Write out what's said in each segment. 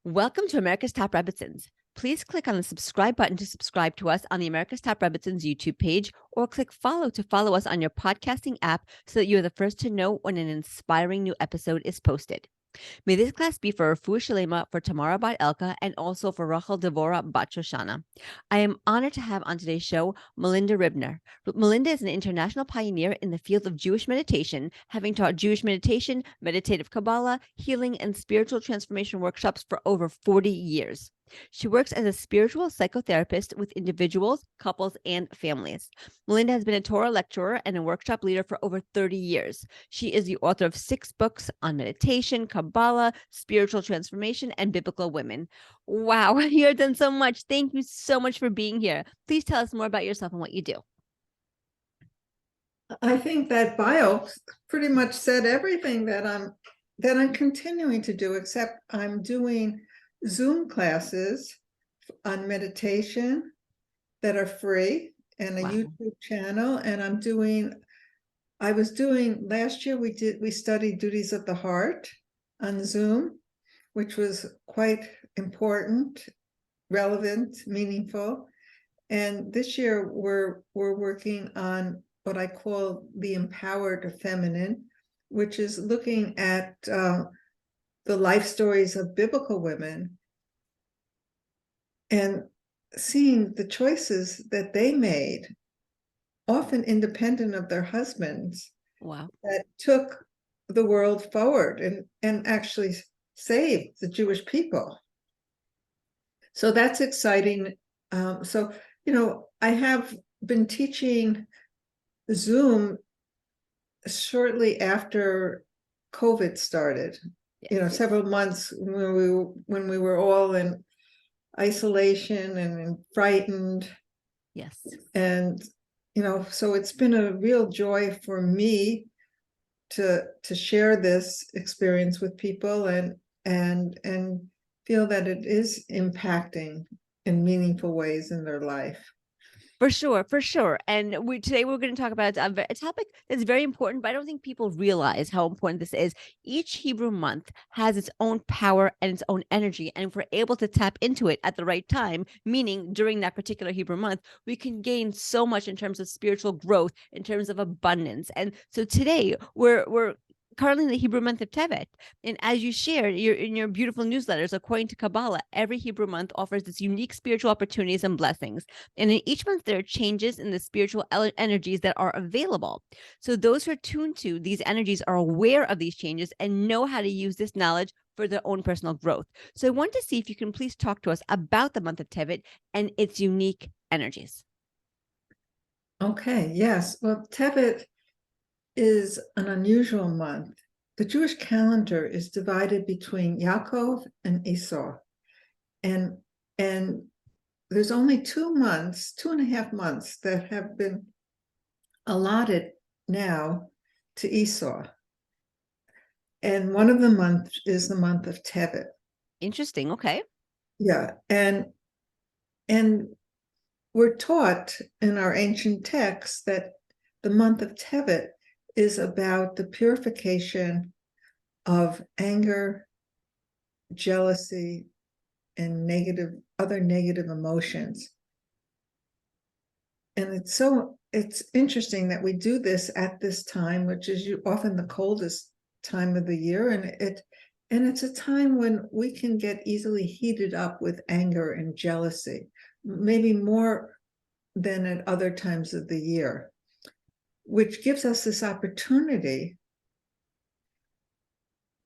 Welcome to America's Top Rebbitzins. Please click on the subscribe button to subscribe to us on the America's Top Rebbitzins YouTube page, or click follow to follow us on your podcasting app so that you are the first to know when an inspiring new episode is posted. May this class be for Refuah Shalema for Tamara Bat Elka and also for Rachel Devora Bat Shoshana. I am honored to have on today's show Mindy Ribner. Mindy is an international pioneer in the field of Jewish meditation, having taught Jewish meditation, meditative Kabbalah, healing, and spiritual transformation workshops for over 40 years. She works as a spiritual psychotherapist with individuals, couples, and families. Mindy has been a Torah lecturer and a workshop leader for over 30 years. She is the author of 6 books on meditation, Kabbalah, spiritual transformation, and biblical women. Wow, you have done so much. Thank you so much for being here. Please tell us more about yourself and what you do. I think that bio pretty much said everything that I'm continuing to do, except I'm doing Zoom classes on meditation that are free and a YouTube channel. And I was doing last year, we studied duties of the heart on Zoom, which was quite important, relevant, meaningful. And this year we're working on what I call the empowered feminine, which is looking at the life stories of biblical women and seeing the choices that they made, often independent of their husbands, that took the world forward and actually saved the Jewish people. So that's exciting. I have been teaching Zoom shortly after COVID started, several months when we were all in isolation and frightened. Yes. And, so it's been a real joy for me to share this experience with people and feel that it is impacting in meaningful ways in their life. For sure. And today we're going to talk about a topic that's very important, but I don't think people realize how important this is. Each Hebrew month has its own power and its own energy. And if we're able to tap into it at the right time, meaning during that particular Hebrew month, we can gain so much in terms of spiritual growth, in terms of abundance. And so today we're currently in the Hebrew month of Tevet. And as you shared in your beautiful newsletters, according to Kabbalah, every Hebrew month offers its unique spiritual opportunities and blessings. And in each month, there are changes in the spiritual energies that are available. So those who are tuned to these energies are aware of these changes and know how to use this knowledge for their own personal growth. So I want to see if you can please talk to us about the month of Tevet and its unique energies. Okay, yes. Well, Tevet is an unusual month. The Jewish calendar is divided between Yaakov and Esau. And there's only 2.5 months that have been allotted now to Esau. And one of the months is the month of Tevet. Interesting. Okay. Yeah. And we're taught in our ancient texts that the month of Tevet is about the purification of anger, jealousy, and other negative emotions. And it's interesting that we do this at this time, which is often the coldest time of the year, and it's a time when we can get easily heated up with anger and jealousy, maybe more than at other times of the year, which gives us this opportunity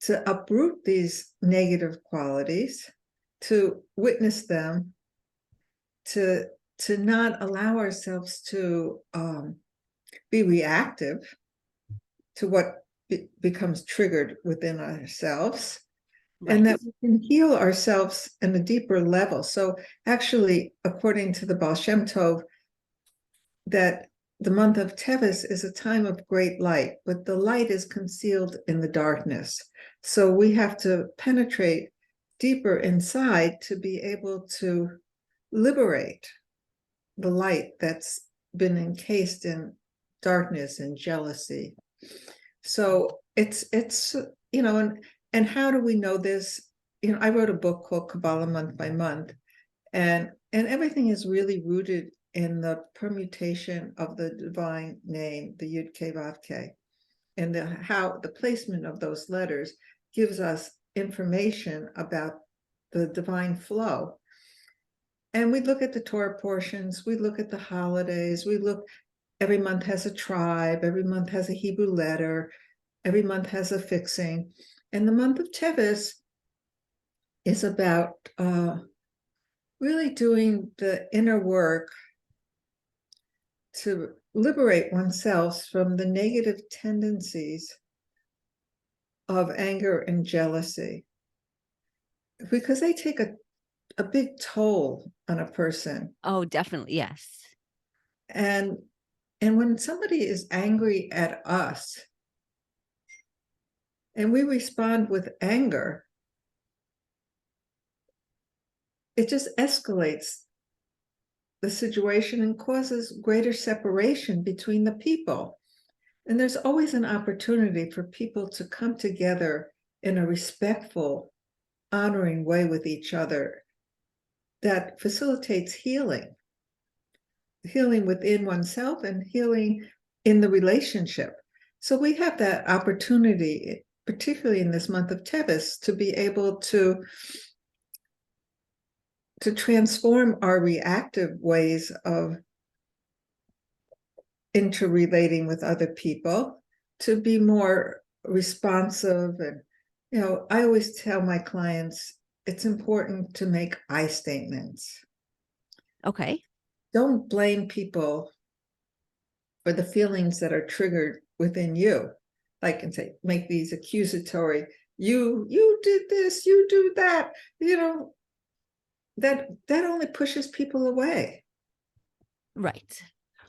to uproot these negative qualities, to witness them, to not allow ourselves to be reactive to what becomes triggered within ourselves, and that we can heal ourselves in a deeper level. So actually, according to the Baal Shem Tov, that the month of Tevet is a time of great light, but the light is concealed in the darkness. So we have to penetrate deeper inside to be able to liberate the light that's been encased in darkness and jealousy. So it's and how do we know this? I wrote a book called Kabbalah Month by Month, and everything is really rooted in the permutation of the divine name, the Yud Ke Vav Ke, and how the placement of those letters gives us information about the divine flow. And we look at the Torah portions, we look at the holidays, every month has a tribe, every month has a Hebrew letter, every month has a fixing. And the month of Tevet is about really doing the inner work to liberate oneself from the negative tendencies of anger and jealousy, because they take a big toll on a person. Oh, definitely. Yes. And when somebody is angry at us and we respond with anger, it just escalates the situation and causes greater separation between the people. And there's always an opportunity for people to come together in a respectful, honoring way with each other that facilitates healing within oneself and healing in the relationship. So we have that opportunity, particularly in this month of Tevet, to be able to transform our reactive ways of interrelating with other people, to be more responsive. And I always tell my clients it's important to make I statements. Okay. Don't blame people for the feelings that are triggered within you. Like, and say, make these accusatory, you did this, you do that, that only pushes people away. Right.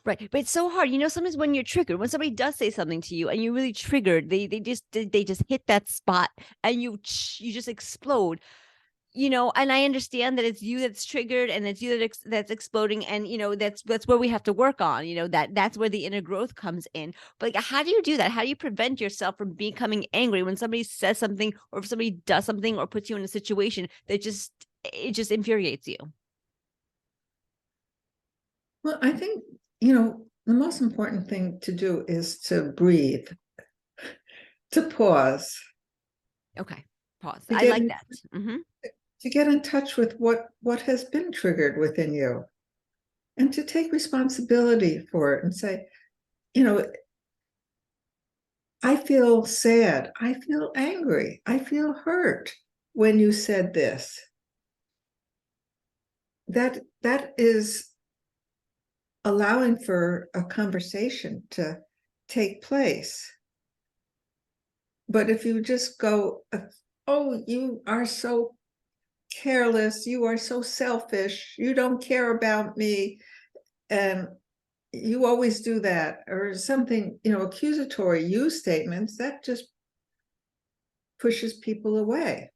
Right. But it's so hard. Sometimes when you're triggered, when somebody does say something to you and you're really triggered, they just hit that spot and you just explode. And I understand that it's you that's triggered and it's you that's exploding, and that's where we have to work on. That's where the inner growth comes in. But like, how do you do that? How do you prevent yourself from becoming angry when somebody says something, or if somebody does something, or puts you in a situation that it just infuriates you? Well, I think, the most important thing to do is to breathe, to pause, Okay, pause. to I get like in, that. Hmm. to get in touch with what has been triggered within you, and to take responsibility for it and say, I feel sad, I feel angry, I feel hurt when you said this. That is allowing for a conversation to take place. But if you just go, oh, you are so careless, you are so selfish, you don't care about me, and you always do that, or something, accusatory you statements, that just pushes people away.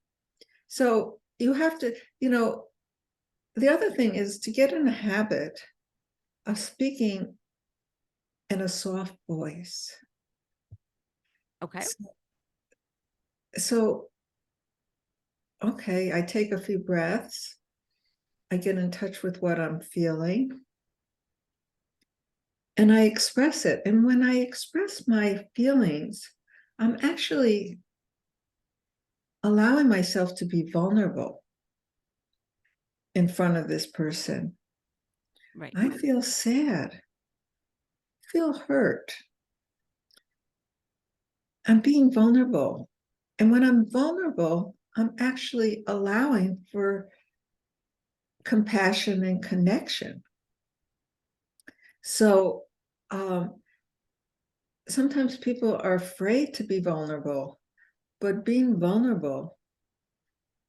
So you have to, the other thing is to get in a habit of speaking in a soft voice. Okay. So okay, I take a few breaths, I get in touch with what I'm feeling, and I express it. And when I express my feelings, I'm actually allowing myself to be vulnerable in front of this person. Right. I feel sad, I feel hurt. I'm being vulnerable. And when I'm vulnerable, I'm actually allowing for compassion and connection. So sometimes people are afraid to be vulnerable, but being vulnerable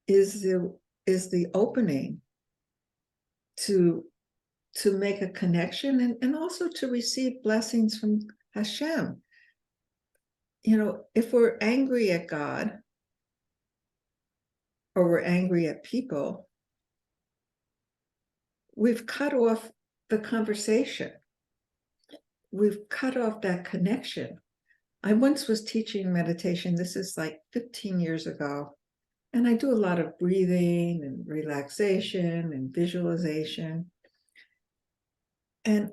is the opening to make a connection, and also to receive blessings from Hashem. If we're angry at God or we're angry at people, we've cut off the conversation. We've cut off that connection. I once was teaching meditation, this is like 15 years ago, And I do a lot of breathing and relaxation and visualization. And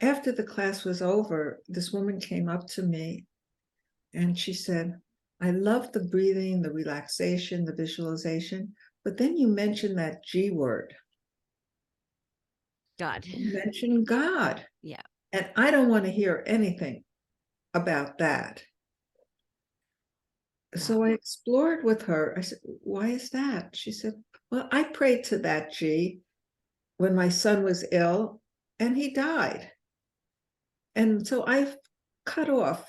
after the class was over, this woman came up to me and she said, I love the breathing, the relaxation, the visualization, but then you mentioned that G word. God. You mentioned God. Yeah. And I don't want to hear anything about that. Wow. So I explored with her. I said, why is that? She said, well, I prayed to that G when my son was ill and he died. And so I've cut off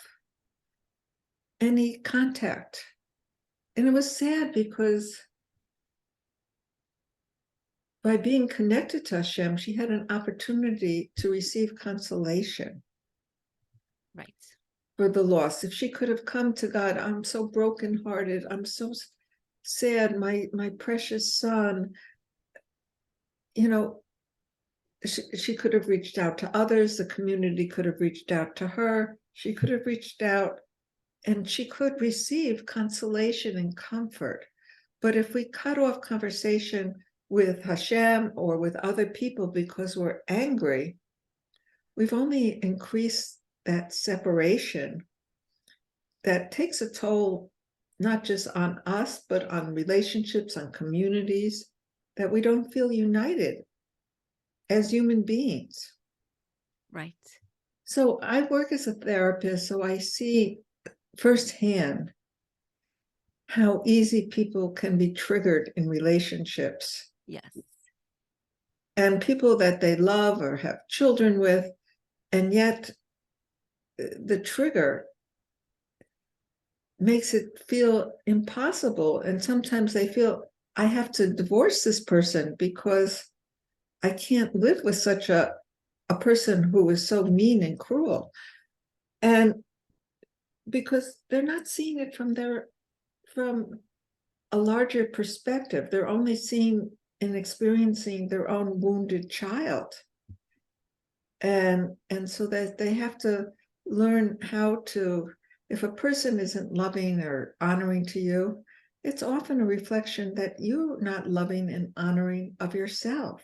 any contact. And it was sad because by being connected to Hashem, she had an opportunity to receive consolation. Right. For the loss. If she could have come to God, I'm so brokenhearted. I'm so sad. My precious son, she could have reached out to others. The community could have reached out to her. She could have reached out and she could receive consolation and comfort. But if we cut off conversation with Hashem or with other people because we're angry, we've only increased that separation that takes a toll, not just on us, but on relationships, on communities, that we don't feel united as human beings. Right. So I work as a therapist, so I see firsthand how easy people can be triggered in relationships. Yes. And people that they love or have children with, and yet the trigger makes it feel impossible. And sometimes they feel, I have to divorce this person because I can't live with such a person who is so mean and cruel. And because they're not seeing it from a larger perspective, they're only seeing and experiencing their own wounded child. And so that they have to learn how to, if a person isn't loving or honoring to you, it's often a reflection that you're not loving and honoring of yourself.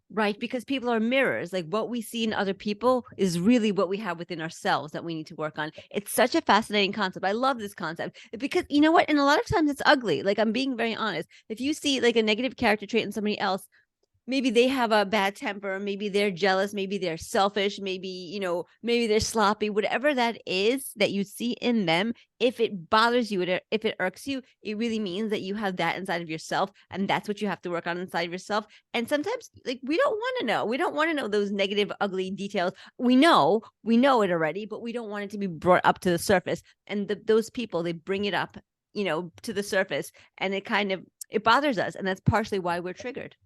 Right. Because people are mirrors. Like what we see in other people is really what we have within ourselves that we need to work on. It's such a fascinating concept. I love this concept because you know what? And a lot of times it's ugly. Like I'm being very honest. If you see like a negative character trait in somebody else, maybe they have a bad temper, maybe they're jealous, maybe they're selfish, maybe, maybe they're sloppy, whatever that is that you see in them, if it bothers you, if it irks you, it really means that you have that inside of yourself. And that's what you have to work on inside of yourself. And sometimes like we don't want to know. We don't want to know those negative, ugly details. We know it already, but we don't want it to be brought up to the surface. And those people, they bring it up, to the surface and it bothers us. And that's partially why we're triggered.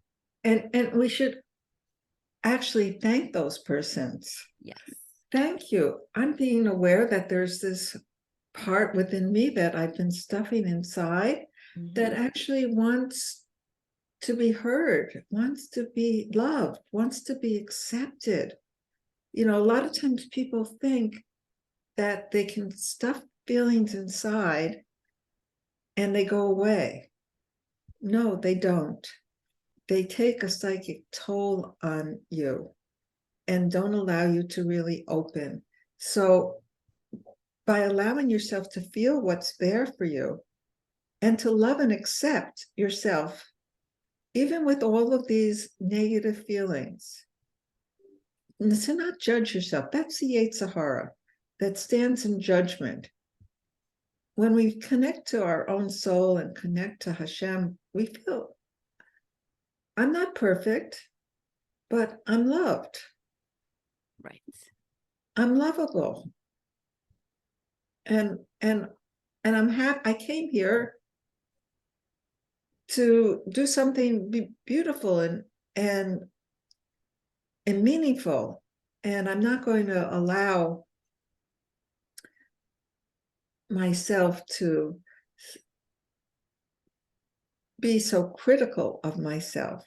And we should actually thank those persons. Yes. Thank you. I'm being aware that there's this part within me that I've been stuffing inside that actually wants to be heard, wants to be loved, wants to be accepted. A lot of times people think that they can stuff feelings inside and they go away. No, they don't. They take a psychic toll on you and don't allow you to really open. So by allowing yourself to feel what's there for you and to love and accept yourself, even with all of these negative feelings, and to not judge yourself, that's the Yetzer Hara that stands in judgment. When we connect to our own soul and connect to Hashem, we feel, I'm not perfect, but I'm loved. Right. I'm lovable. And I'm happy. I came here to do something beautiful and meaningful. And I'm not going to allow myself to be so critical of myself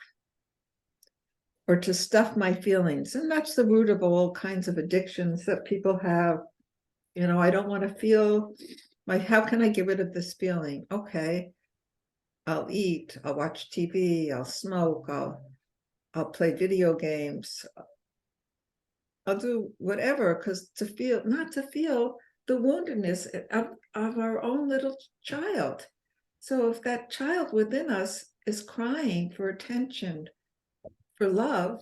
or to stuff my feelings. And that's the root of all kinds of addictions that people have. I don't want to feel how can I get rid of this feeling? Okay, I'll eat, I'll watch TV, I'll smoke, I'll play video games, I'll do whatever, because not to feel the woundedness of our own little child. So if that child within us is crying for attention, for love,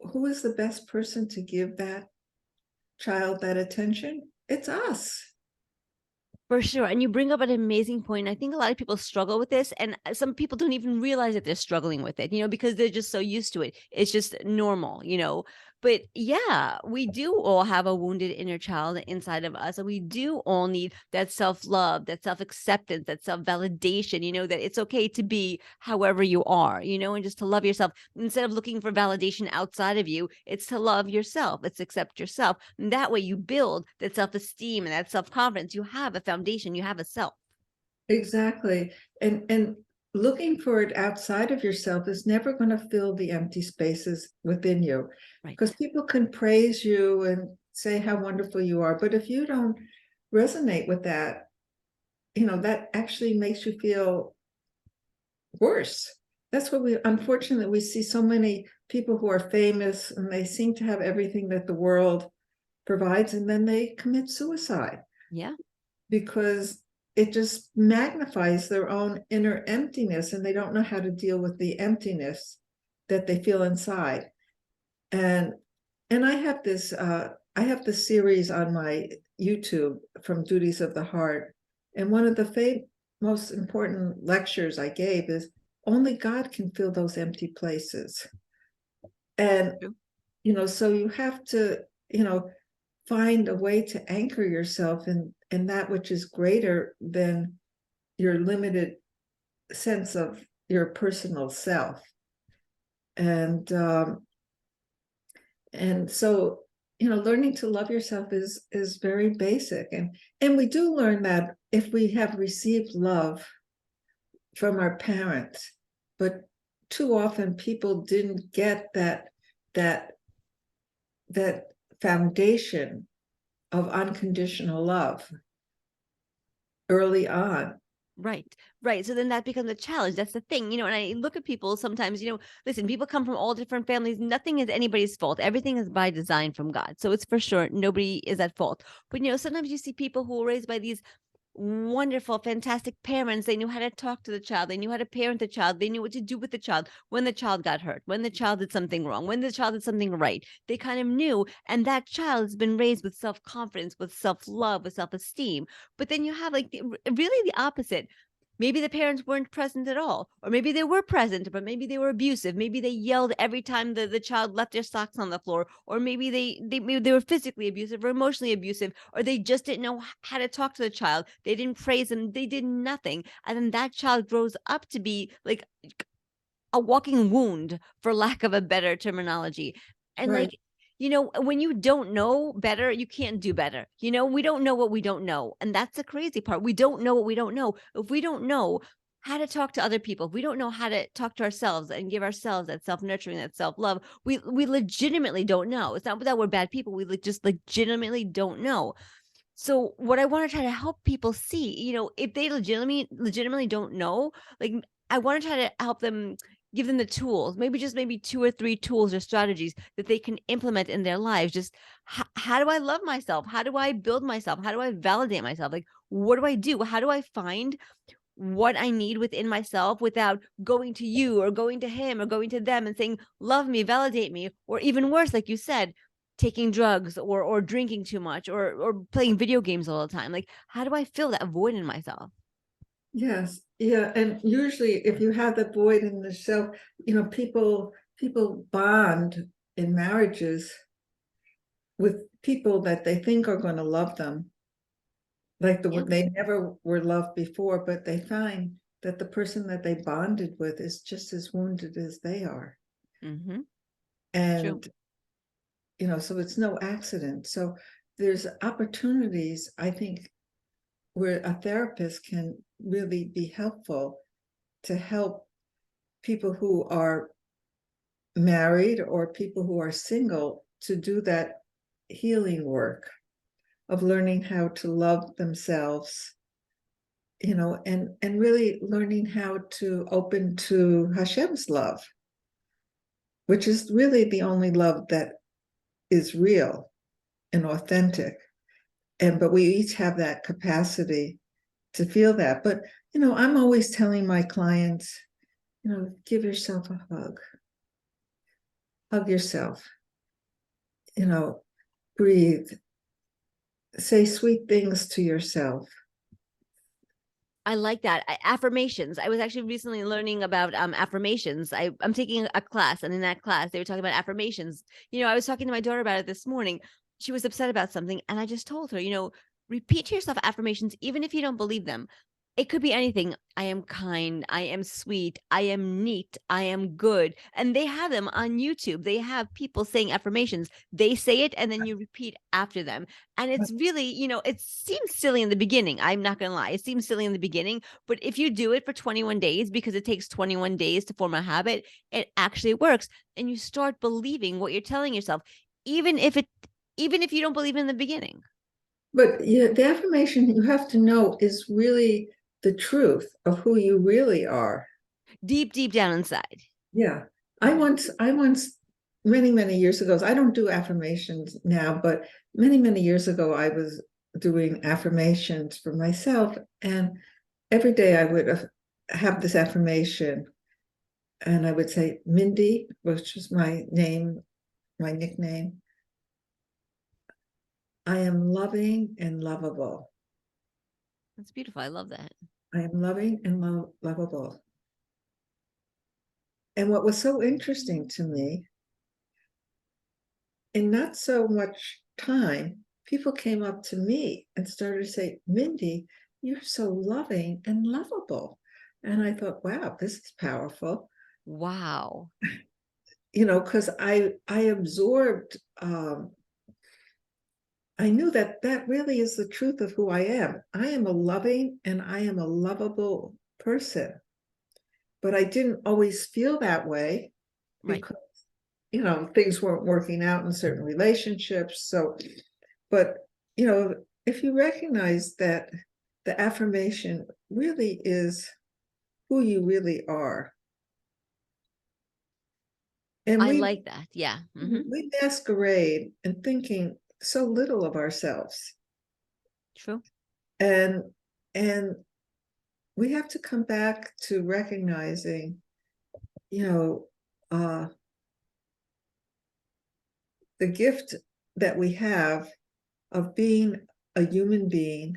who is the best person to give that child that attention? It's us. For sure. And you bring up an amazing point. I think a lot of people struggle with this, and some people don't even realize that they're struggling with it, because they're just so used to it. It's just normal. But yeah, we do all have a wounded inner child inside of us. And we do all need that self love, that self acceptance, that self validation, that it's okay to be however you are, and just to love yourself. Instead of looking for validation outside of you, it's to love yourself, it's accept yourself. And that way you build that self esteem and that self confidence. You have a foundation, you have a self. Exactly. And looking for it outside of yourself is never going to fill the empty spaces within you, because Right. people can praise you and say how wonderful you are. But if you don't resonate with that, that actually makes you feel worse. That's what unfortunately, we see so many people who are famous and they seem to have everything that the world provides, and then they commit suicide Yeah. because it just magnifies their own inner emptiness, and they don't know how to deal with the emptiness that they feel inside. And I have this series on my YouTube from Duties of the Heart, and one of the most important lectures I gave is only God can fill those empty places. And True. so you have to find a way to anchor yourself in that which is greater than your limited sense of your personal self. And so learning to love yourself is very basic, and we do learn that if we have received love from our parents, but too often people didn't get that that foundation of unconditional love early on. Right. Right. So then that becomes a challenge. That's the thing. And I look at people sometimes, listen, people come from all different families. Nothing is anybody's fault. Everything is by design from God. So it's for sure nobody is at fault. But sometimes you see people who were raised by these wonderful, fantastic parents. They knew how to talk to the child. They knew how to parent the child. They knew what to do with the child when the child got hurt, when the child did something wrong, when the child did something right. They kind of knew. And that child has been raised with self confidence, with self love, with self esteem. But then you have like really the opposite. Maybe the parents weren't present at all, or maybe they were present, but maybe they were abusive. Maybe they yelled every time the child left their socks on the floor, or maybe maybe they were physically abusive or emotionally abusive, or they just didn't know how to talk to the child. They didn't praise them. They did nothing, and then that child grows up to be like a walking wound, for lack of a better terminology. And Right. when you don't know better, you can't do better. We don't know what we don't know. And that's the crazy part. We don't know what we don't know. If we don't know how to talk to other people, if we don't know how to talk to ourselves and give ourselves that self-nurturing, that self-love, we legitimately don't know. It's not that we're bad people. We just legitimately don't know. So what I want to try to help people see, if they legitimately don't know, like I want to try to help them, give them the tools, maybe two or three tools or strategies that they can implement in their lives. Just how do I love myself? How do I build myself? How do I validate myself? Like, what do I do? How do I find what I need within myself without going to you or going to him or going to them and saying, love me, validate me, or even worse, like you said, taking drugs or drinking too much or playing video games all the time. Like, how do I fill that void in myself? Yes. Yeah. And usually if you have the void in the self, people bond in marriages with people that they think are going to love them, like Yeah. they never were loved before, but they find that the person that they bonded with is just as wounded as they are. Mm-hmm. True. And so it's no accident. So there's opportunities, I think, where a therapist can really be helpful to help people who are married or people who are single to do that healing work. of learning how to love themselves, and really learning how to open to Hashem's love, which is really the only love that is real and authentic. But we each have that capacity to feel that. But, I'm always telling my clients, give yourself a hug. Hug yourself, breathe, say sweet things to yourself. I like that. Affirmations. I was actually recently learning about affirmations. I'm taking a class, and in that class, they were talking about affirmations. I was talking to my daughter about it this morning. She was upset about something, and I just told her, repeat to yourself affirmations, even if you don't believe them. It could be anything. I am kind. I am sweet. I am neat. I am good. And they have them on YouTube. They have people saying affirmations. They say it, and then you repeat after them. And it's really, it seems silly in the beginning. I'm not going to lie. It seems silly in the beginning. But if you do it for 21 days, because it takes 21 days to form a habit, it actually works. And you start believing what you're telling yourself, even if you don't believe in the beginning. But the affirmation, you have to know, is really the truth of who you really are. Deep, deep down inside. Yeah. I once, many, many years ago, I don't do affirmations now, but many, many years ago, I was doing affirmations for myself. And every day I would have this affirmation. And I would say, Mindy, which was my name, my nickname, I am loving and lovable. That's beautiful. I love that. I am loving and lovable. And what was so interesting to me, in not so much time, people came up to me and started to say, Mindy, you're so loving and lovable. And I thought, wow, this is powerful. Wow. Because I absorbed, I knew that really is the truth of who I am. I am a loving and I am a lovable person. But I didn't always feel that way Right. because, things weren't working out in certain relationships. So, but, if you recognize that the affirmation really is who you really are. And I like that. Yeah. we masquerade in thinking so little of ourselves. True. And and we have to come back to recognizing, uh, the gift that we have of being a human being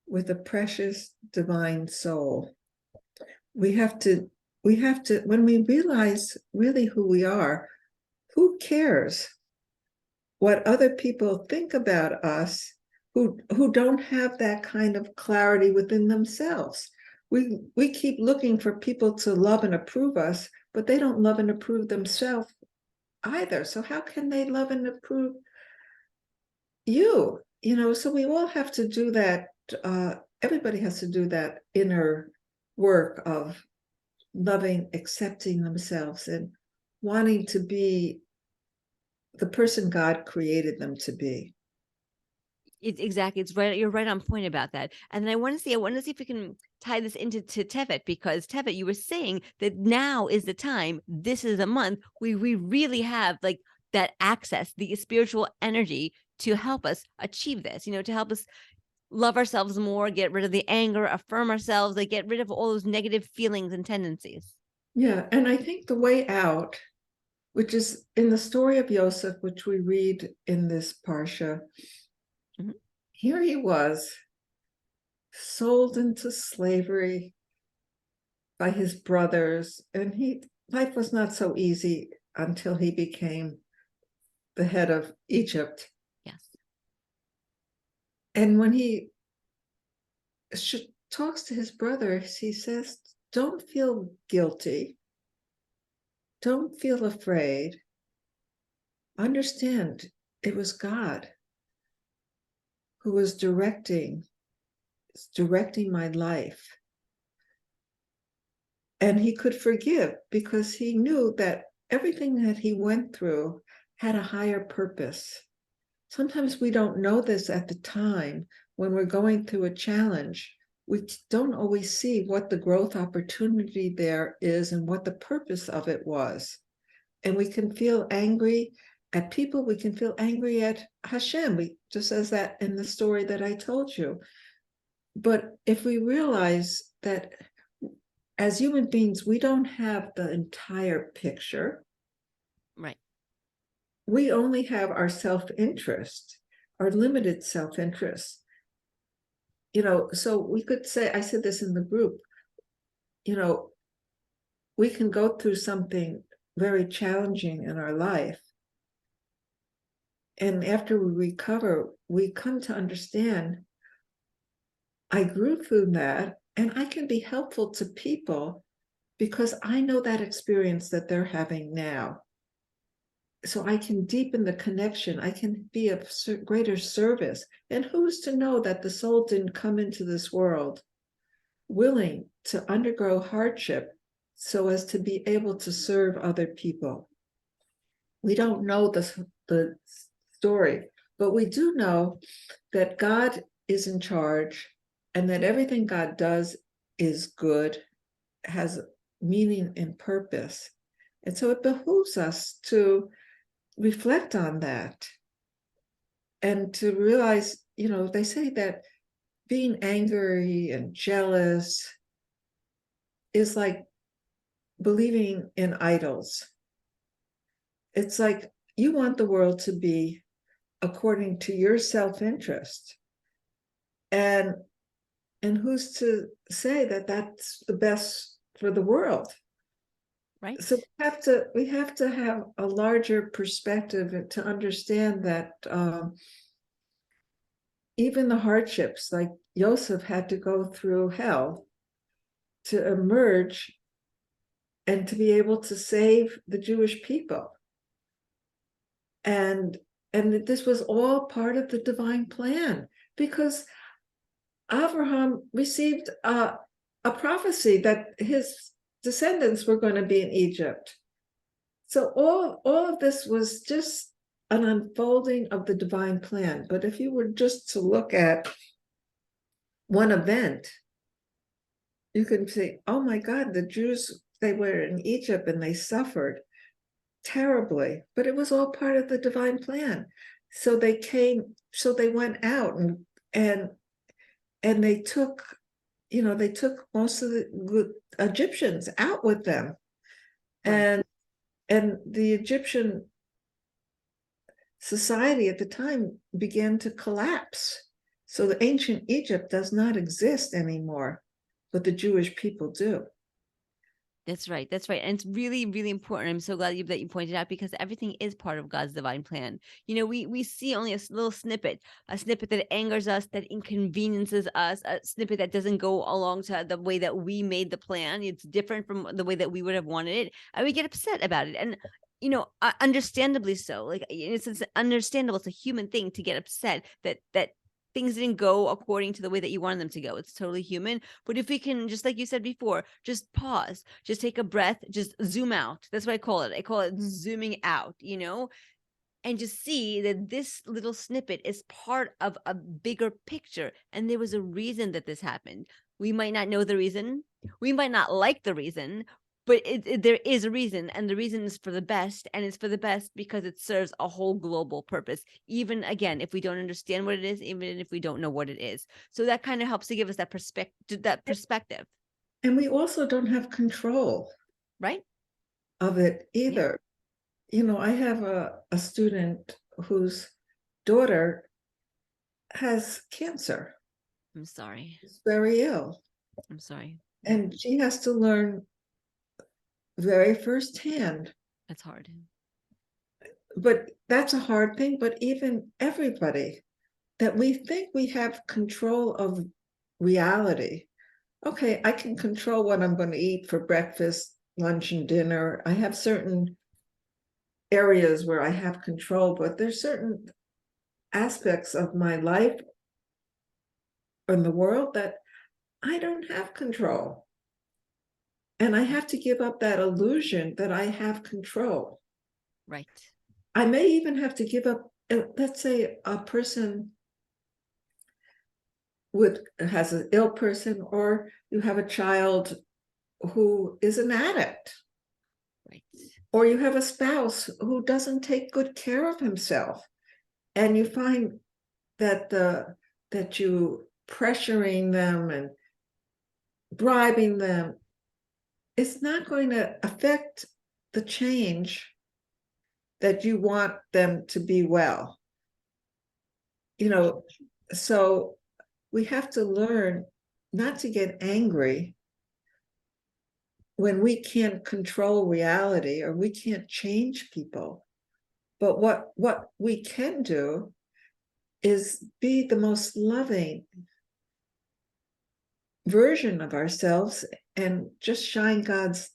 with a precious divine soul. We have to, when we realize really who we are, who cares what other people think about us who don't have that kind of clarity within themselves? We keep looking for people to love and approve us, but they don't love and approve themselves either. So how can they love and approve you? So we all have to do that. Everybody has to do that inner work of loving, accepting themselves, and wanting to be the person God created them to be. Exactly. It's right. You're right on point about that. And then I want to see if we can tie this into Tevet, because Tevet, you were saying that now is the time. This is a month we really have like that access, the spiritual energy to help us achieve this. To help us love ourselves more, get rid of the anger, affirm ourselves, like get rid of all those negative feelings and tendencies. Yeah, and I think the way out, which is in the story of Joseph, which we read in this parsha, here he was sold into slavery by his brothers, and life was not so easy until he became the head of Egypt. Yes. And when he talks to his brothers, he says, don't feel guilty, don't feel afraid, understand it was God who was directing my life. And he could forgive because he knew that everything that he went through had a higher purpose. sometimes we don't know this at the time when we're going through a challenge. We don't always see what the growth opportunity there is and what the purpose of it was. And we can feel angry at people, we can feel angry at Hashem. We just as that in the story that I told you. But if we realize that as human beings, we don't have the entire picture. Right. We only have our self-interest, our limited self-interest. So we could say, I said this in the group, we can go through something very challenging in our life. And after we recover, we come to understand, I grew through that and I can be helpful to people because I know that experience that they're having now. So I can deepen the connection. I can be of greater service. And who's to know that the soul didn't come into this world willing to undergo hardship so as to be able to serve other people? We don't know the story, but we do know that God is in charge and that everything God does is good, has meaning and purpose. And so it behooves us to reflect on that and to realize, they say that being angry and jealous is like believing in idols. It's like you want the world to be according to your self-interest. And who's to say that that's the best for the world? Right. So we have to have a larger perspective to understand that even the hardships, like Joseph had to go through hell to emerge and to be able to save the Jewish people. And this was all part of the divine plan, because Abraham received a prophecy that his descendants were going to be in Egypt. So all of this was just an unfolding of the divine plan. But if you were just to look at one event, you can say, oh my God, the Jews, they were in Egypt and they suffered terribly, but it was all part of the divine plan. So they went out and they took, they took most of the Egyptians out with them. Right. And the Egyptian society at the time began to collapse. So the ancient Egypt does not exist anymore, but the Jewish people do. That's right. That's right. And it's really, really important. I'm so glad that you pointed out, because everything is part of God's divine plan. We see only a little snippet, a snippet that angers us, that inconveniences us, a snippet that doesn't go along to the way that we made the plan. It's different from the way that we would have wanted it. And we get upset about it. And understandably so. Like, it's understandable. It's a human thing to get upset that things didn't go according to the way that you wanted them to go. It's totally human. But if we can, just like you said before, just pause, just take a breath, just zoom out. That's what I call it. I call it zooming out, and just see that this little snippet is part of a bigger picture. And there was a reason that this happened. We might not know the reason. We might not like the reason, but there is a reason, and the reason is for the best, and it's for the best because it serves a whole global purpose, even again if we don't understand what it is, even if we don't know what it is. So that kind of helps to give us that perspective. And we also don't have control Right. of it either. Yeah. I have a student whose daughter has cancer. I'm sorry. She's very ill. I'm sorry. And she has to learn very firsthand. That's hard. But that's a hard thing. But even everybody, that we think we have control of reality. Okay, I can control what I'm going to eat for breakfast, lunch, and dinner. I have certain areas where I have control, but there's certain aspects of my life in the world that I don't have control. And I have to give up that illusion that I have control. Right. I may even have to give up let's say a person has an ill person, or you have a child who is an addict, Right. or you have a spouse who doesn't take good care of himself, and you find that you pressuring them and bribing them is not going to affect the change that you want them to be well. So we have to learn not to get angry when we can't control reality or we can't change people. But what we can do is be the most loving version of ourselves and just shine God's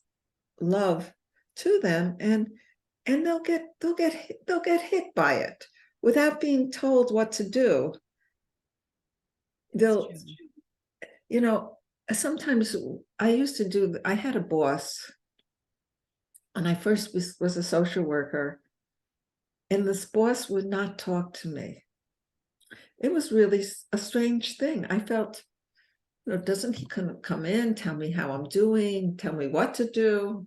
love to them, and they'll get hit by it without being told what to do. They'll, sometimes I had a boss when I first was a social worker, and this boss would not talk to me. It was really a strange thing. I felt, doesn't he come in, tell me how I'm doing, tell me what to do?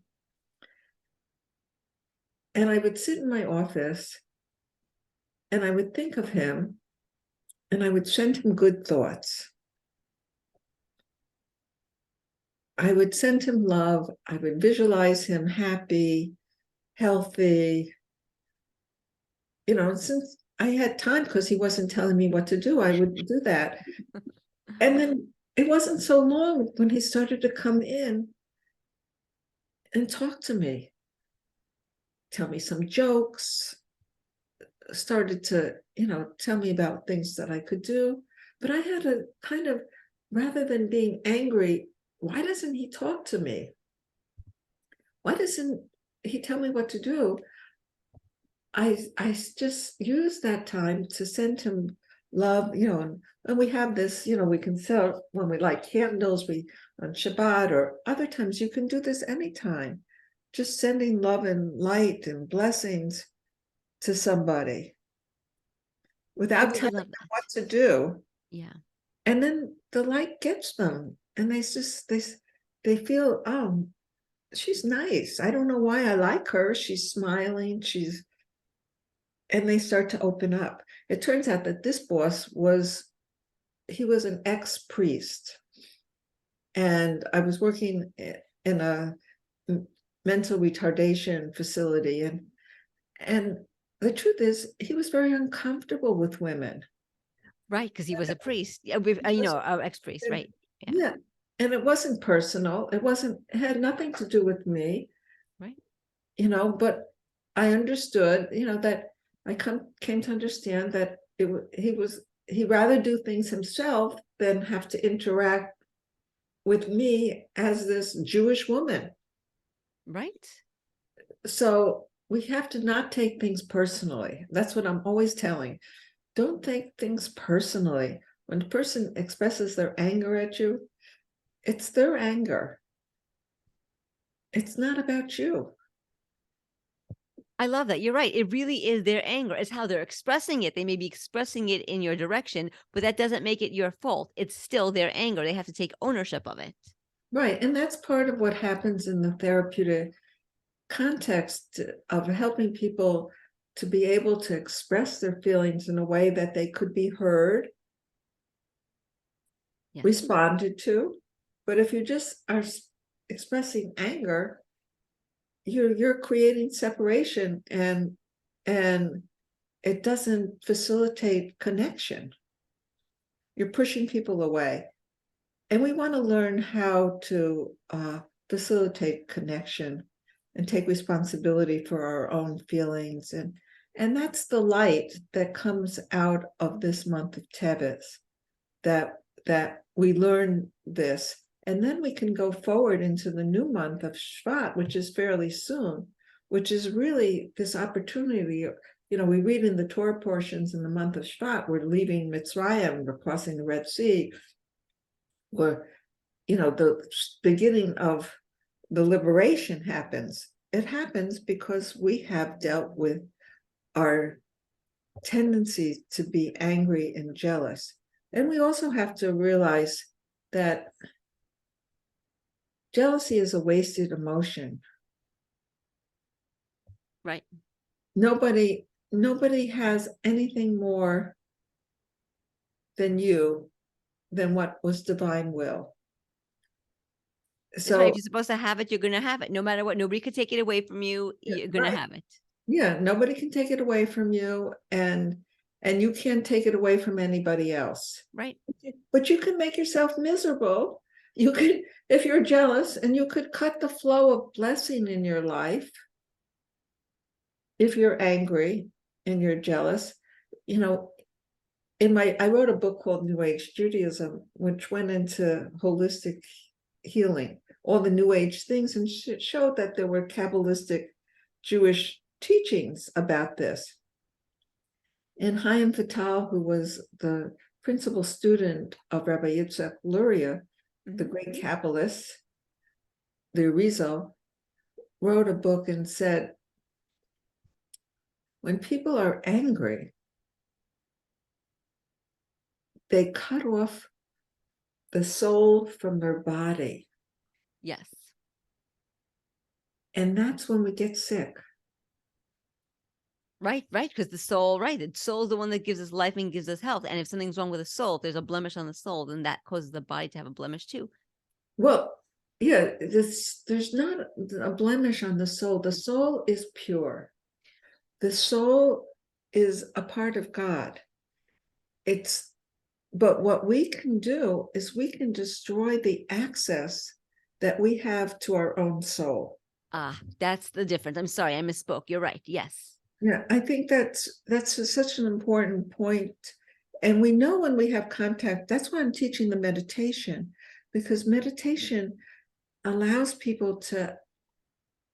And I would sit in my office and I would think of him and I would send him good thoughts. I would send him love. I would visualize him happy, healthy. Since I had time, because he wasn't telling me what to do, I would do that. And then it wasn't so long when he started to come in and talk to me, tell me some jokes, started to, tell me about things that I could do. But I had a kind of, rather than being angry, why doesn't he talk to me? Why doesn't he tell me what to do? I just use that time to send him love, and we have this, we can sell when we light candles, we on Shabbat or other times, you can do this anytime. Just sending love and light and blessings to somebody without Really telling love them that. what to do. Yeah. And then the light gets them, and they feel, oh, she's nice. I don't know why I like her. She's smiling. And they start to open up. It turns out that this boss was an ex-priest. And I was working in a mental retardation facility. And the truth is, he was very uncomfortable with women. Right, because he was a priest. Yeah, our ex-priest, right? Yeah. Yeah. And it wasn't personal. It had nothing to do with me. Right. But I understood, that I came to understand that he'd rather do things himself than have to interact with me as this Jewish woman. Right. So we have to not take things personally. That's what I'm always telling. Don't take things personally. When a person expresses their anger at you, it's their anger. It's not about you. I love that. You're right. It really is their anger. It's how they're expressing it. They may be expressing it in your direction, but that doesn't make it your fault. It's still their anger. They have to take ownership of it. Right. And that's part of what happens in the therapeutic context of helping people to be able to express their feelings in a way that they could be heard, Yes. responded to. But if you just are expressing anger, you're creating separation, and it doesn't facilitate connection. You're pushing people away. And we want to learn how to facilitate connection and take responsibility for our own feelings. And that's the light that comes out of this month of Tevet, that we learn this. And then we can go forward into the new month of Shvat, which is fairly soon, which is really this opportunity. We read in the Torah portions in the month of Shvat, we're leaving Mitzrayim, we're crossing the Red Sea, where the beginning of the liberation happens. It happens because we have dealt with our tendency to be angry and jealous. And we also have to realize that jealousy is a wasted emotion. Right. Nobody has anything more than you, than what was divine will. That's right. If So you're supposed to have it, you're going to have it. No matter what. Nobody could take it away from you. You're going to right. have it. Yeah, nobody can take it away from you, and you can't take it away from anybody else. Right. But you can make yourself miserable. You could, if you're jealous, and you could cut the flow of blessing in your life. If you're angry and you're jealous, you know, I wrote a book called New Age Judaism, which went into holistic healing, all the New Age things, and showed that there were Kabbalistic Jewish teachings about this. And Chaim Vital, who was the principal student of Rabbi Yitzhak Luria, the great Kabbalist, the Arizal, wrote a book and said, when people are angry, they cut off the soul from their body. Yes. And that's when we get sick. Right. Because the soul, the soul is the one that gives us life and gives us health. And if something's wrong with the soul, if there's a blemish on the soul, then that causes the body to have a blemish too. Well, yeah, there's not a blemish on the soul. The soul is pure. The soul is a part of God. But what we can do is we can destroy the access that we have to our own soul. That's the difference. I'm sorry, I misspoke. You're right. Yes. Yeah, I think that's such an important point. And we know when we have contact, that's why I'm teaching the meditation, because meditation allows people to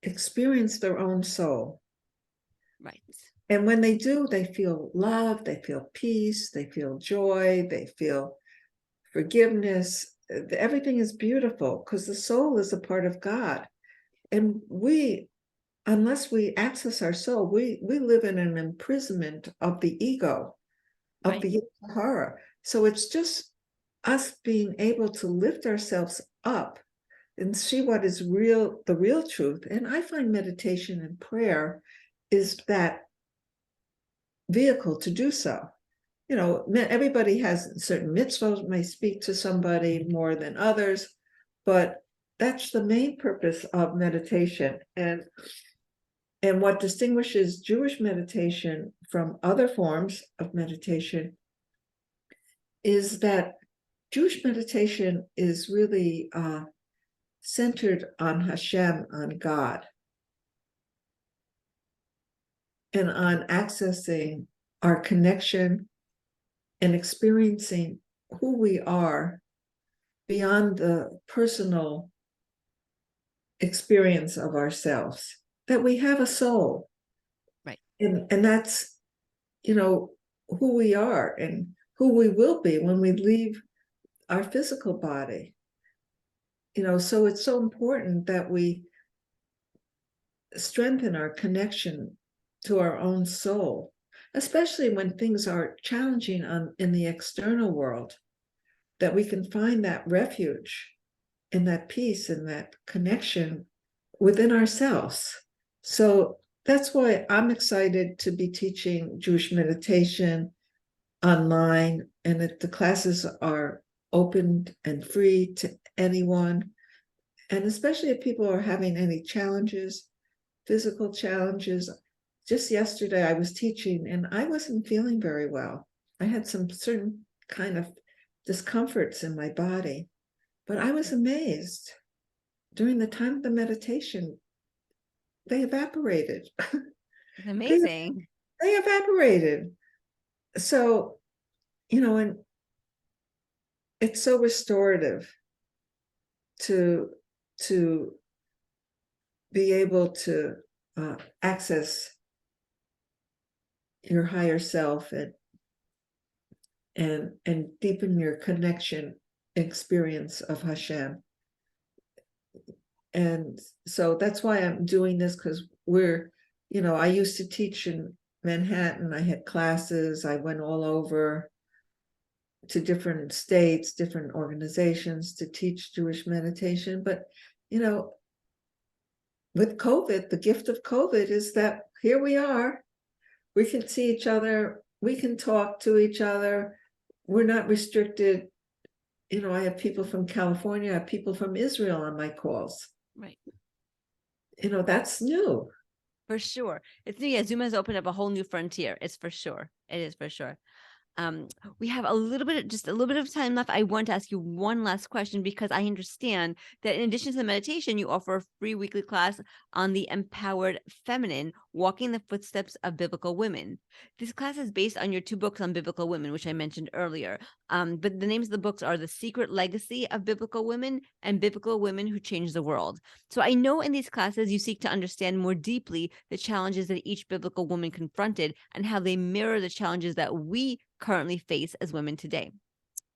experience their own soul. Right. And when they do, they feel love, they feel peace, they feel joy, they feel forgiveness. Everything is beautiful because the soul is a part of God. And unless we access our soul, we live in an imprisonment of the ego, of the Sahara. So it's just us being able to lift ourselves up and see what is real, the real truth. And I find meditation and prayer is that vehicle to do so. You know, everybody has certain mitzvot, may speak to somebody more than others, but that's the main purpose of meditation. And what distinguishes Jewish meditation from other forms of meditation is that Jewish meditation is really centered on Hashem, on God, and on accessing our connection and experiencing who we are beyond the personal experience of ourselves, that we have a soul. Right. And that's, who we are and who we will be when we leave our physical body. So it's so important that we strengthen our connection to our own soul, especially when things are challenging in the external world, that we can find that refuge and that peace and that connection within ourselves. So that's why I'm excited to be teaching Jewish meditation online, and that the classes are open and free to anyone. And especially if people are having any challenges, physical challenges. Just yesterday I was teaching and I wasn't feeling very well. I had some certain kind of discomforts in my body, but I was amazed. During the time of the meditation, they evaporated. It's amazing. They evaporated. So, and it's so restorative to be able to access your higher self and deepen your connection experience of Hashem. And so that's why I'm doing this, because I used to teach in Manhattan. I had classes. I went all over to different states, different organizations to teach Jewish meditation. But, with COVID, the gift of COVID is that here we are. We can see each other. We can talk to each other. We're not restricted. I have people from California, I have people from Israel on my calls. Right. That's new. For sure. It's new. Yeah, Zoom has opened up a whole new frontier. It's for sure. It is for sure. We have just a little bit of time left. I want to ask you one last question because I understand that in addition to the meditation, you offer a free weekly class on the empowered feminine, walking the footsteps of biblical women. This class is based on your 2 books on biblical women, which I mentioned earlier. But the names of the books are The Secret Legacy of Biblical Women and Biblical Women Who Changed the World. So I know in these classes, you seek to understand more deeply the challenges that each biblical woman confronted and how they mirror the challenges that we currently face as women today.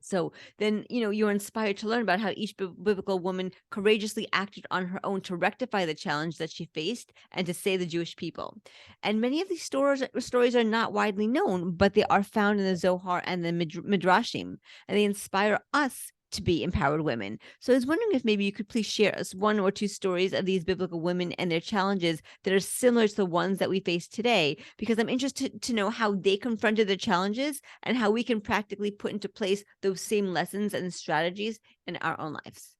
So then, you're inspired to learn about how each biblical woman courageously acted on her own to rectify the challenge that she faced and to save the Jewish people. And many of these stories are not widely known, but they are found in the Zohar and the Midrashim, and they inspire us to be empowered women. So I was wondering if maybe you could please share us 1 or 2 stories of these biblical women and their challenges that are similar to the ones that we face today, because I'm interested to know how they confronted the challenges and how we can practically put into place those same lessons and strategies in our own lives.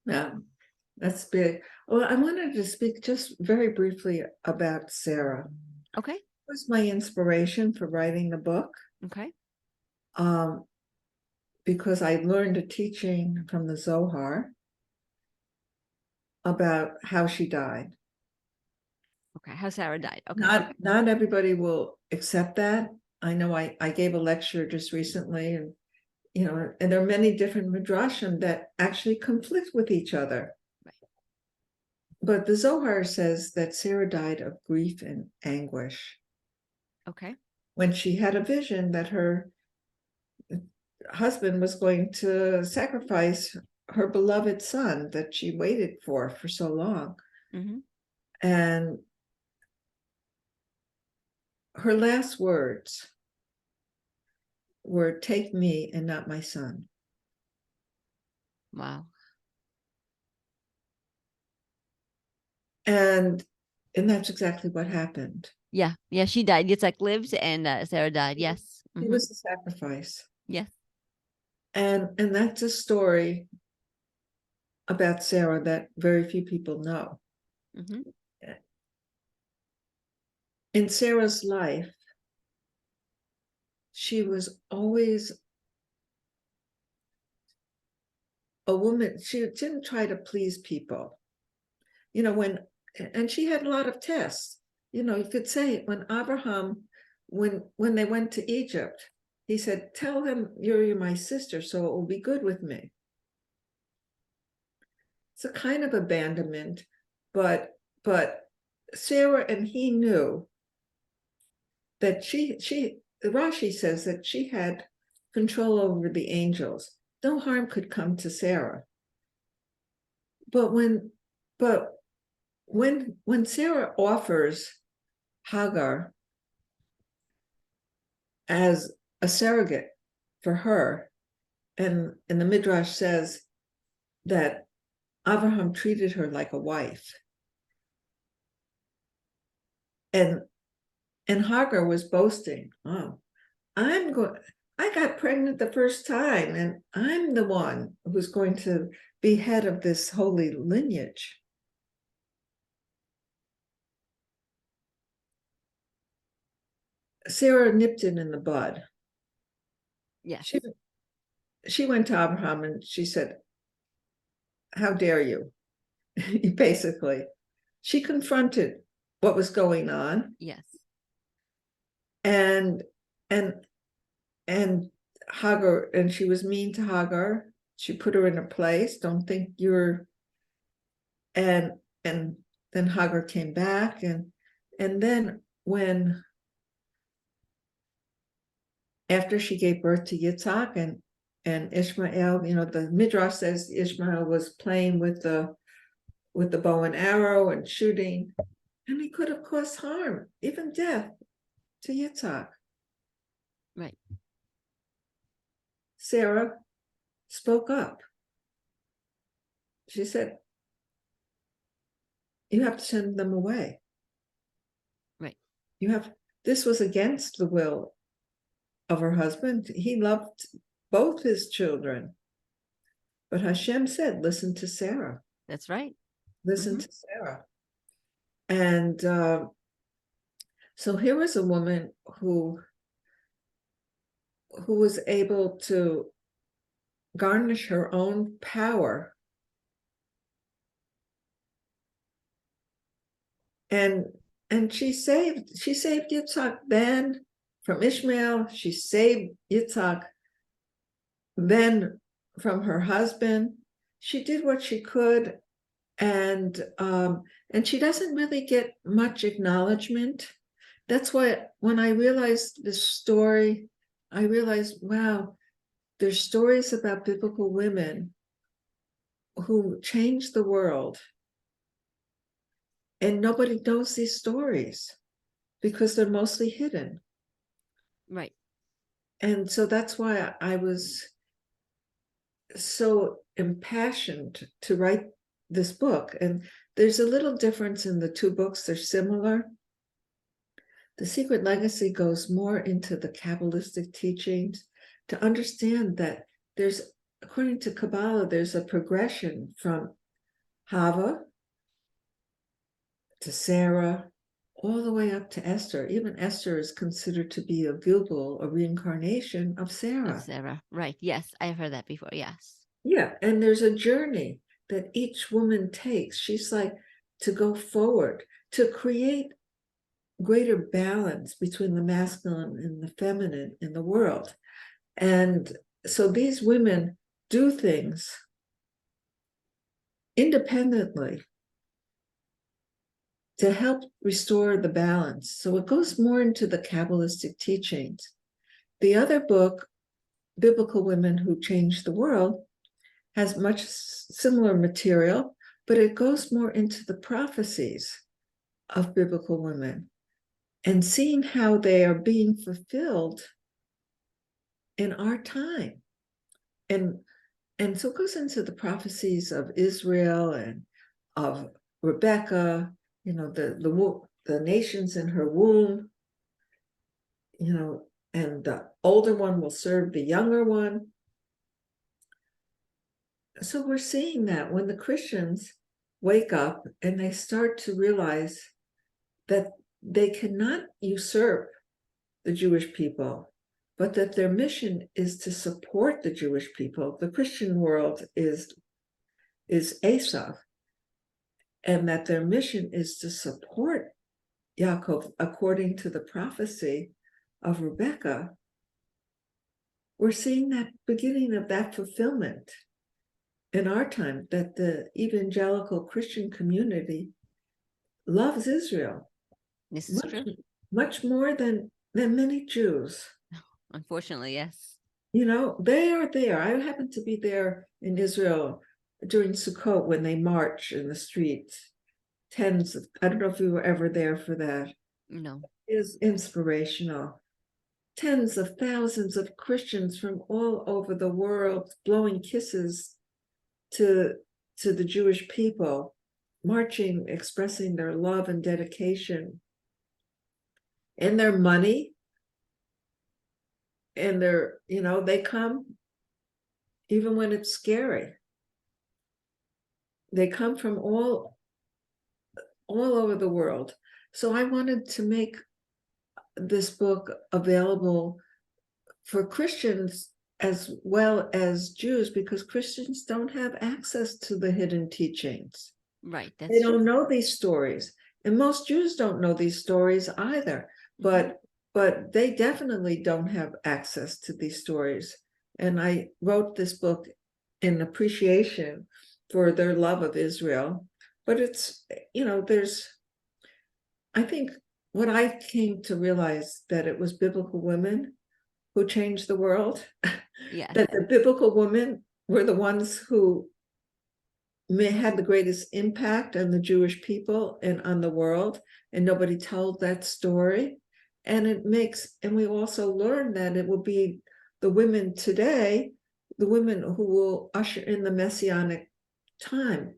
Yeah, that's big. Well, I wanted to speak just very briefly about Sarah. Okay. It was my inspiration for writing the book. Okay. Because I learned a teaching from the Zohar about how she died. Okay. How Sarah died. Okay. Not everybody will accept that. I know I gave a lecture just recently, and and there are many different midrashim that actually conflict with each other. Right. But the Zohar says that Sarah died of grief and anguish. Okay. When she had a vision that her husband was going to sacrifice her beloved son that she waited for so long. Mm-hmm. And her last words were, "Take me and not my son." Wow. And that's exactly what happened. Yeah. Yeah. She died. Yitzhak lived and Sarah died. Yes. He Mm-hmm. was a sacrifice. Yes. And that's a story about Sarah that very few people know. Mm-hmm. In Sarah's life, she was always a woman. She didn't try to please people. And she had a lot of tests. You could say when Abraham, when they went to Egypt, he said, "Tell him you're my sister, so it will be good with me." It's a kind of abandonment, but Sarah and he knew that Rashi says that she had control over the angels. No harm could come to Sarah. But when Sarah offers Hagar as a surrogate for her, and the Midrash says that Abraham treated her like a wife, and Hagar was boasting, "Oh, I got pregnant the first time, and I'm the one who's going to be head of this holy lineage." Sarah nipped it in the bud. Yeah. She went to Abraham and she said, "How dare you?" Basically, she confronted what was going on. Yes. And Hagar, and she was mean to Hagar. She put her in her place. Don't think you're. And then Hagar came back, and then after she gave birth to Yitzhak and Ishmael, the Midrash says Ishmael was playing with the bow and arrow and shooting, and he could have caused harm, even death, to Yitzhak. Right. Sarah spoke up. She said, you have to send them away. Right. This was against the will of her husband. He loved both his children. But Hashem said, listen to Sarah. That's right. Listen to Sarah. And so here was a woman who was able to garnish her own power and she saved Yitzhak then from Ishmael. She saved Yitzhak then from her husband. She did what she could, and she doesn't really get much acknowledgement. That's why when I realized this story, I realized, wow, there's stories about biblical women who changed the world, and nobody knows these stories because they're mostly hidden. Right. And so that's why I was so impassioned to write this book. And there's a little difference in the two books. They're similar. The Secret Legacy goes more into the Kabbalistic teachings to understand that there's, according to Kabbalah, there's a progression from Hava to Sarah, all the way up to Esther. Even Esther is considered to be a Gilgul, a reincarnation of Sarah. Of Sarah. Right. Yes. I've heard that before. Yes. Yeah. And there's a journey that each woman takes. She's like to go forward, to create greater balance between the masculine and the feminine in the world. And so these women do things independently to help restore the balance. So it goes more into the Kabbalistic teachings. The other book, Biblical Women Who Changed the World, has much similar material, but it goes more into the prophecies of biblical women and seeing how they are being fulfilled in our time. And so it goes into the prophecies of Israel and of Rebecca, you know, the nations in her womb, you know, and the older one will serve the younger one. So we're seeing that when the Christians wake up and they start to realize that they cannot usurp the Jewish people, but that their mission is to support the Jewish people. The Christian world is Esav, and that their mission is to support Yaakov according to the prophecy of Rebecca. We're seeing that beginning of that fulfillment in our time, that the evangelical Christian community loves Israel. This is true. Much more than many Jews. Unfortunately, yes. You know, they are there. I happened to be there in Israel during Sukkot when they march in the streets. I don't know if you were ever there for that. No. It is inspirational. Tens of thousands of Christians from all over the world blowing kisses to the Jewish people, marching, expressing their love and dedication, and their money, and their, you know, they come even when it's scary. They come from all over the world. So I wanted to make this book available for Christians as well as Jews, because Christians don't have access to the hidden teachings. Right. They don't know these stories. And most Jews don't know these stories either. But they definitely don't have access to these stories. And I wrote this book in appreciation for their love of Israel. But it's, you know, I think what I came to realize, that it was biblical women who changed the world. Yes. That the biblical women were the ones who had the greatest impact on the Jewish people and on the world, and nobody told that story. And we also learn that it will be the women today, the women who will usher in the messianic time.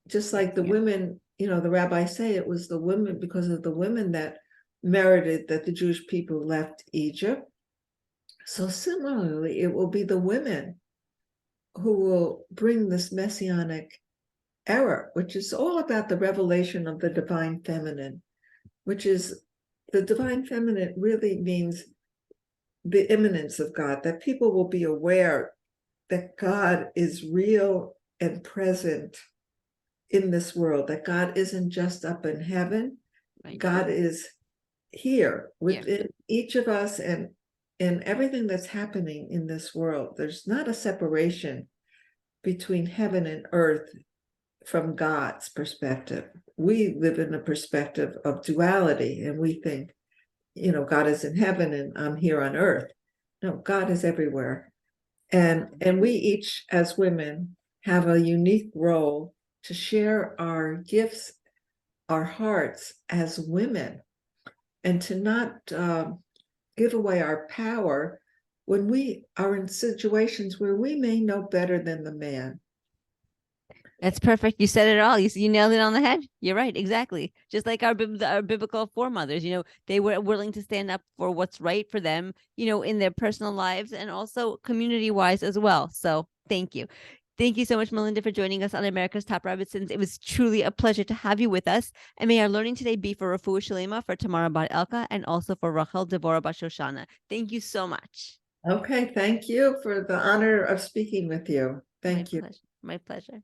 Just like the women, the rabbis say it was the women, because of the women that merited that the Jewish people left Egypt. So similarly, it will be the women who will bring this messianic era, which is all about the revelation of the divine feminine, which is the divine feminine really means the immanence of God, that people will be aware that God is real and present in this world, that God isn't just up in heaven, right. God is here within each of us, and everything that's happening in this world. There's not a separation between heaven and earth from God's perspective. We live in a perspective of duality, and we think, God is in heaven and I'm here on earth. No, God is everywhere. And we each, as women, have a unique role to share our gifts, our hearts as women, and to not give away our power when we are in situations where we may know better than the man. That's perfect. You said it all. You nailed it on the head. You're right. Exactly. Just like our biblical foremothers, they were willing to stand up for what's right for them, in their personal lives and also community wise as well. So thank you. Thank you so much, Melinda, for joining us on America's Top Rabbitsons. It was truly a pleasure to have you with us. And may our learning today be for Refuah Shalema, for Tamara Bat Elka, and also for Rachel Devorah Bat Shoshana. Thank you so much. Okay. Thank you for the honor of speaking with you. Thank you. My pleasure.